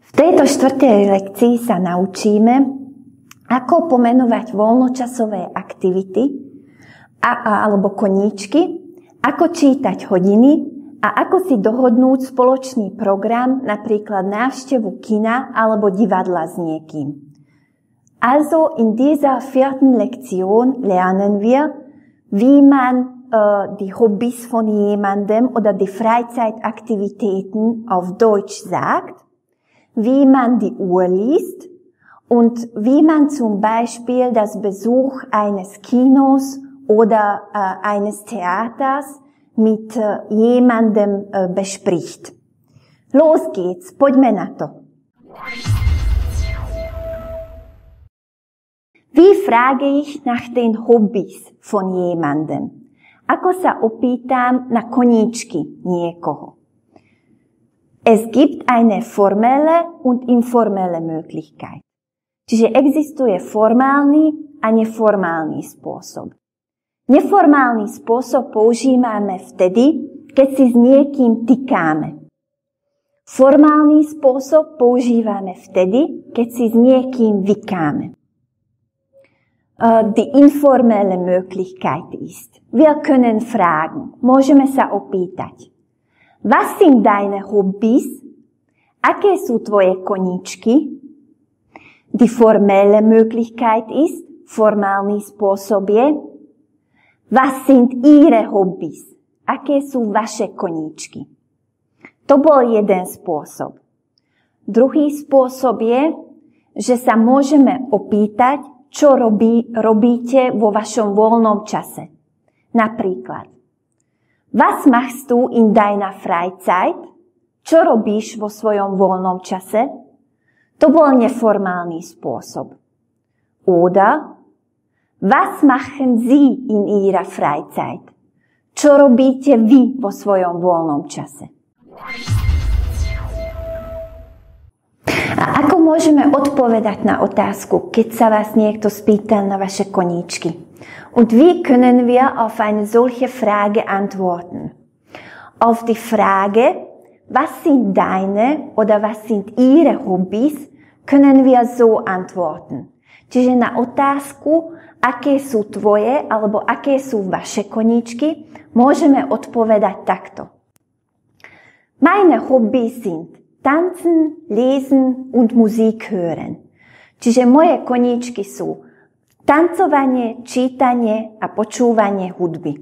V tejto štvrtej lekcii sa naučíme, ako pomenovať voľnočasové aktivity alebo koníčky, ako čítať hodiny a ako si dohodnúť spoločný program, napríklad návštevu kina alebo divadla s niekým. Also in dieser vierten Lektion lernen wir, wie man die Hobbys von jemandem oder die Freizeitaktivitäten auf Deutsch sagt, wie man die Uhr liest und wie man zum Beispiel das Besuch eines Kinos oder eines Theaters mit jemandem bespricht. Los geht's, poďme na to. Wie frage ich nach den Hobbys von jemandem? Ako sa opýtam na koníčky niekoho? Es gibt eine formelle und informelle Möglichkeit. Čiže existuje formálny a neformálny spôsob. Neformálny spôsob používame vtedy, keď si s niekým tykáme. Formálny spôsob používame vtedy, keď si s niekým vykáme. Die informelle Möglichkeit ist, wir können fragen, môžeme sa opýtať. Was sind deine Hobbys? Aké sú tvoje koníčky? Die formelle Möglichkeit ist, formálny spôsob je, was sind ihre Hobbys? Aké sú vaše koníčky? To bol jeden spôsob. Druhý spôsob je, že sa môžeme opýtať, čo robíte vo vašom voľnom čase. Napríklad, was machst du in deiner Freizeit? Čo robíš vo svojom voľnom čase? To bol neformálny spôsob. Oder, was machen Sie in Ihrer Freizeit? Čo robíte vy vo svojom voľnom čase? A ako môžeme odpovedať na otázku, keď sa vás niekto spýta na vaše koníčky? Und wie können wir auf eine solche Frage antworten? Auf die Frage, was sind deine oder was sind ihre Hobbys, können wir so antworten. Čiže na otázku, aké sú tvoje alebo aké sú vaše koníčky, môžeme odpovedať takto. Meine Hobbys sind Tanzen, Lesen und Musik hören. Čiže moje koníčky sú tancovanie, čítanie a počúvanie hudby.